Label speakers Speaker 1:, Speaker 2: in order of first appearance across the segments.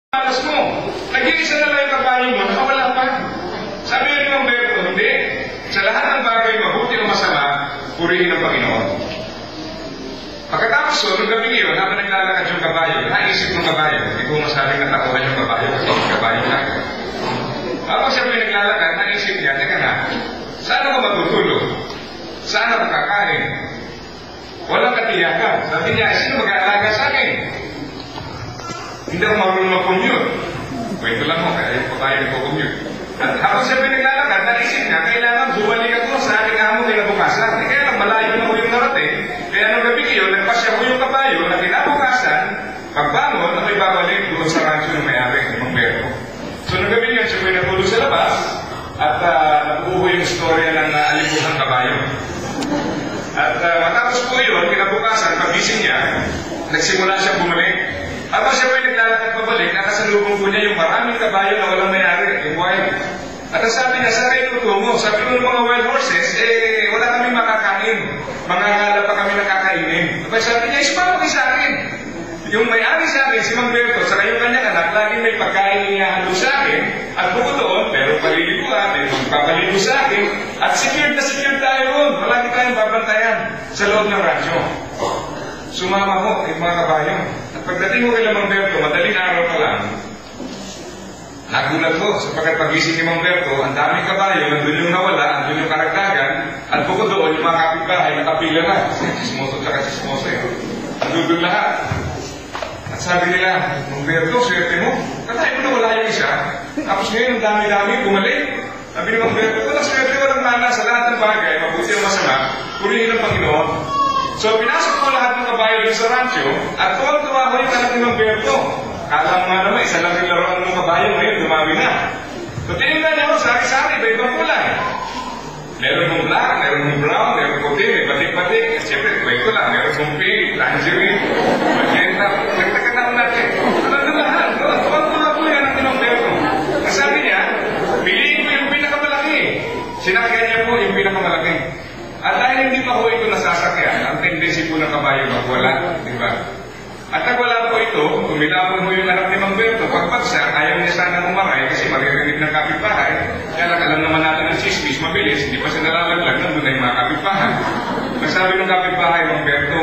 Speaker 1: Malas mo. Nag-iisa na lang yung kabayo mo, nakawala pa. Sabi yun ng Berto, hindi. Sa lahat ng bagay, mabuti o masama, purihin ang Panginoon. Pagkatapos nung gabi yun, habang naglalakad yung kabayo, naisip ng kabayo, hindi ko masabing natakuhan yung kabayo, kasi yung kabayo lang. Tapos siya may naglalakad, naisip niya, teka na, saan ako matutulog? Saan ako kakain? Walang katiyakan. Sabi niya, sino mag-aalaga sa akin? Hindi ako marunong mag-commute. Kwento lang mo, kaya po tayo nag-commute. At habang siya pinaglalakad, naisip niya, kailangan bumalik ako sa aking amo kinabukasan. Eh, kaya lang, malayo na ko yung narating. Kaya nung gabi yun, nagpasya ko yung kabayo na kinabukasan, pagbangon, ako'y babalik doon sa rancho ng may-ari, ng Berto. So nung gabi yun, siya pinatulog sa labas, at nabuho yung istorya ng alibuhang kabayo. At matapos po yun, kinabukasan, pagising niya, nagsimula siya bumalik. Habang siya may naglalakad pabalik, nakasalubong po niya yung maraming kabayo na walang may-ari, yung wild. At ang sabi niya, saan kayo tutungo? Sabi ko ng mga wild horses, wala kami makakain. Mangangala pa kami nakakainin. At sabi niya, ispaw kayo sa akin. Yung may-ari sa akin, si Mang Berto, sa kayong kanyang anak, laging may pagkain inihahandog sa akin. At bukod doon, meron paliliguan, may magpapaligo sa akin. At secured na secured tayo ron. Malagi tayong babantayan sa loob ng radyo. Sumama ko, yung mga kabayo. At pagdating ko kay Mang Berto, madaling araw pa lang, nagulat ko, sapagkat pagising ni Mang Berto, ang daming kabayo, nandun yung nawala, nandun yung karagdagan, at bukod doon, yung mga kapitbahay, nakapila na. Chismoso at chismoso eh. Nandun lahat. At sabi nila, Mang Berto, swerte mo. Katay mo na wala yung isa. Tapos ngayon, ang dami-dami, bumalik. Sabi ni Mang Berto, wala swerte, walang mana sa lahat ng bagay, mabuti o masama, purihin ang Panginoon. So, pinasok ko lahat ng kabayo din sa rancho, at tuwang-tuwa ko yung anak ni Mang Berto. Kala mo nga naman, isa lang yung laruan ng kabayo ngayon, dumami na. So, tinignan niya ako, sari-sari, iba-ibang kulay. Meron mong black, meron mong brown, meron puti, may batik-batik. At siyempre, kwento lang, meron mong pink, tangerine, magenta, nagtagan na ako natin. Ano lahat? Tuwang-tuwa ko yung anak ni Mang Berto. Ang sabi niya, piliin ko yung pinakamalaki. Sinakyan niya po yung pinakamalaki. At dahil hindi pa ho ito nasasakyan, ang tendency po ng kabayo magwala, di ba? At nagwala po ito, tumilapon mo yung anak ni Mang Berto, pagpagsak, ayaw niya sana umaray kasi maririnig ng kapitbahay. Kaya lang alam naman natin ang chismis, mabilis, hindi pa siya nalalaglag, nandun na yung mga kapitbahay. Nagsabi ng kapitbahay, Mang Berto,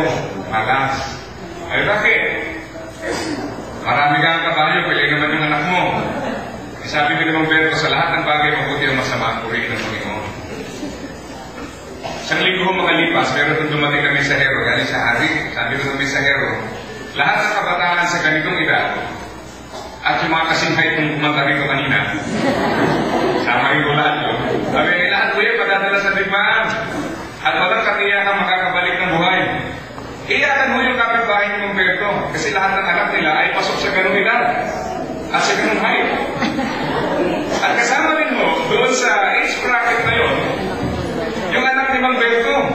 Speaker 1: malas. Ay bakit? Marami ka ang kabayo, pili naman yung anak mo. Sabi ko ni Mang Berto, sa lahat ng bagay, mabuti ang masama, purihin ng Panginoon. Isang linggo mga lipas, meron itong dumating na mensahero, galing sa hari. Sabi ko ng mensahero, lahat ng kabataan sa ganitong edad, at yung mga kasinghay kong kumanta rito kanina, sama yung ulan yun, sabi nila, lahat ko yan, padadala sa digmaan. At walang katiyakan makakabalik ng buhay. Iyakan mo yung kapitbahay ni Mang Berto, kasi lahat ng anak nila ay pasok sa ganung edad, at sa ganung height. At kasama din mo, doon sa age bracket na yun, yung anak ni Mang Berto.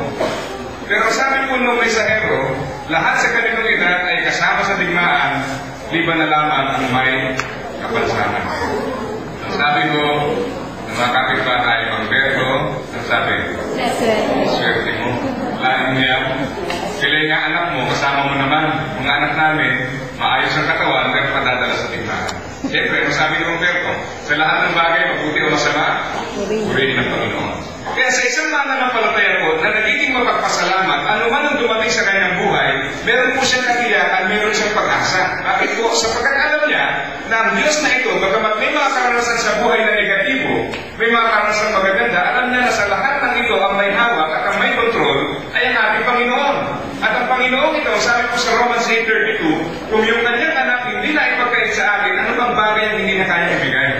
Speaker 1: Pero sabi po nung mensahero, lahat sa ganitong edad ay kasama sa digmaan, liban na lamang ang may kapansanan. Ang sabi ko, ng mga kapitbahay, Mang Berto, ang sabi, swerte mo, lahat niya, sila nga anak mo, kasama mo naman, mga anak namin, maayos ang katawan, pero padadala sa digmaan. Siyempre, ang sabi ni Mang Berto, sa lahat ng bagay, mabuti o masama, purihin ng Panginoon. Kaya sa isang mananampalataya po na nagiging mapagpasalamat, ano man ang dumating sa kanyang buhay, meron po siyang katiyakan, meron siyang pag-asa. Bakit po? Sapagkat alam niya na ang Diyos na ito, bagamat may mga karanasan sa buhay na negatibo, may mga karanasan magaganda, alam niya na sa lahat ng ito ang may hawak at ang may control ay ang ating Panginoon. At ang Panginoon ito, sabi po sa Romans 8:32, kung yung kanyang anak hindi na ipagkait sa akin, ano bang bagay ang hindi na kanya ibigay?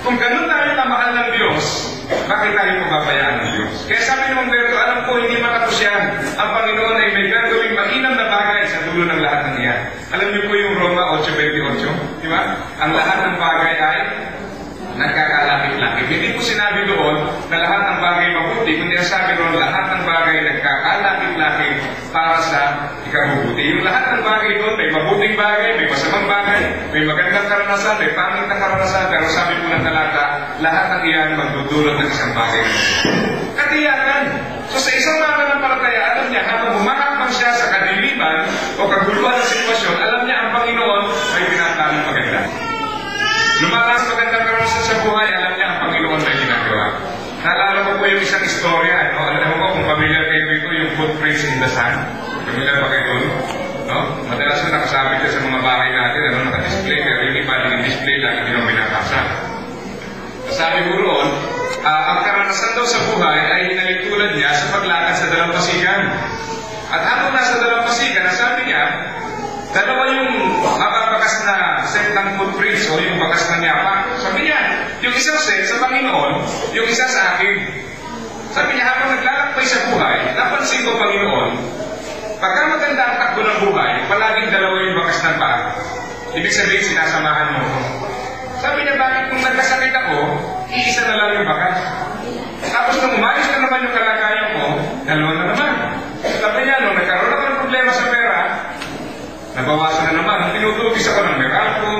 Speaker 1: Kung ganun tayo kamahal ng Diyos, bakit tayo pababayaan ng Diyos? Kaya sabi ni Mang Berto, alam ko hindi matapos yan. Ang Panginoon ay may gagawing mainam na bagay sa dulo ng lahat ng iyan. Alam niyo po yung Roma 8:28, di ba? Ang lahat ng bagay ay nagkakalapit-lapit. Hindi po sinabi doon na lahat ng bagay mabuti, kundi ang sabi doon, lahat ng bagay nagkakalapit-lapit para sa ikabubuti. Yung lahat ng bagay doon, may mabuting bagay, may masamang bagay, may magandang karanasan, may pangit na karanasan, pero sabi po ng talata, lahat ng iyan magdudulot ng isang bagay. Katiyakan. So sa isang mananampalataya, alam niya, habang humakakbang siya sa kadiliman o kaguluhan ng sitwasyon, alam niya ang Panginoon ay pinatalang maganda. lumakas magandang karanasan sa buhay, alam niya ang Panginoon na ginagawa. Naalala ko po yung isang istorya, no? Alam mo kung familiar kayo dito, yung footprints in the sand. Familiar ba kayo doon? No? Madalas na nakasabit ka sa mga bahay natin, ano, naka-display, pero yung iba din display lang, hindi mo binabasa. Sabi ko roon, ang karanasan daw sa buhay ay hinalitulad niya sa paglakad sa dalampasigan. At habang nasa dalampasigan, sabi niya, dalawa yung mababakas na set ng footprints o yung bakas na yapa. Sabi niya, yung isang set sa Panginoon, yung isa sa akin. Sabi niya, habang naglalakbay sa buhay, napansin ko, Panginoon, pagka maganda ang takbo ng buhay, palaging dalawa yung bakas ng paa. Ibig sabihin, sinasamahan mo ko. Sabi niya, bakit kung nagkasakit ako, iisa na lang yung bakas. Tapos nung umayos na naman yung kalagayan ko, dalawa na naman. Sabi niya, nung nagkaroon ako ng problema sa pera, nabawasan na naman. Nung tinutugis ako ng Meralco,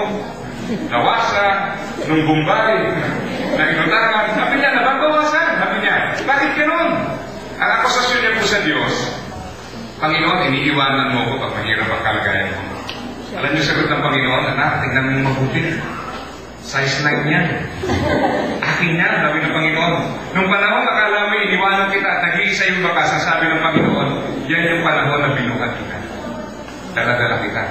Speaker 1: nawasa, nung Bombay, na inutaran. Sabi niya, nababawasan. Sabi niya, bakit ganun? Ang akusasyon niya po sa Diyos, Panginoon, iniiwanan mo ko pag mahirap ang kalagayan mo. Alam niyo sagot ng Panginoon, anak, tignan mo mabuti. Size 9 yan. Akin yan, sabi ng Panginoon. Nung panahon akala mo iniwanan kita at nag-iisa yung bakas, ang sabi ng Panginoon, yan yung panahon na binuhat kita. Dala-dala kita.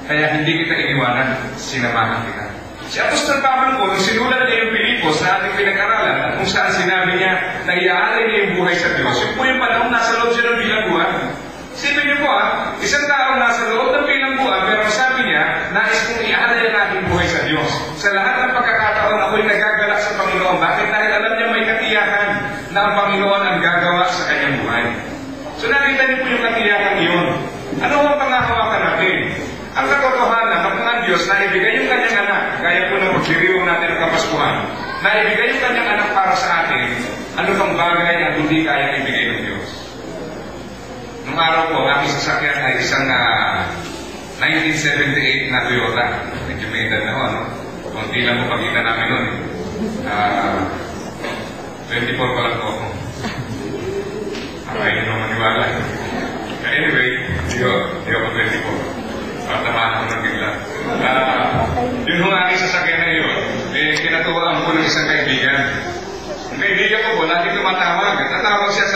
Speaker 1: Kaya hindi kita iniwanan, sinamahan kita. Si Apostol Pablo po, nung sinulat niya yung Pilipos sa ating pinag-aralan at kung saan sinabi niya na iaalay niya yung buhay sa Diyos, yun po yung panahon nasa loob siya ng bilangguan. Isipin niyo po isang taong nasa loob ng bilangguan, pero sabi niya, nais kong iaalay ang ating buhay sa Diyos. Sa lahat ng pagkakataon, ako'y nagagalak sa Panginoon. Bakit? Dahil alam niya may katiyakan na ang Panginoon ang gagawa sa kanyang buhay. So nakita niyo po yung katiyakan iyon. Ano ang pangahawakan natin? Ang katotohanan ng mga Diyos na ibigay yung kanyang anak, gaya po ng pagdiriwang natin ng Kapaskuhan, na ibigay yung kanyang anak para sa atin, ano bang bagay ang hindi kayang ibigay ng Diyos? Nung araw po, ang aking sasakyan ay isang 1978 na Toyota. Medyo may edad na ho, ano? Kunti lang po pagkita namin nun. 24 pa lang po ako. Ayaw nyo maniwala. Anyway, hindi ako 24. Patamaan ako ng bigla. Yun yung aking sasakyan na yun, kinatuwaan ko ng isang kaibigan. Ang kaibigan ko po, lagi tumatawag. Tatawag siya sa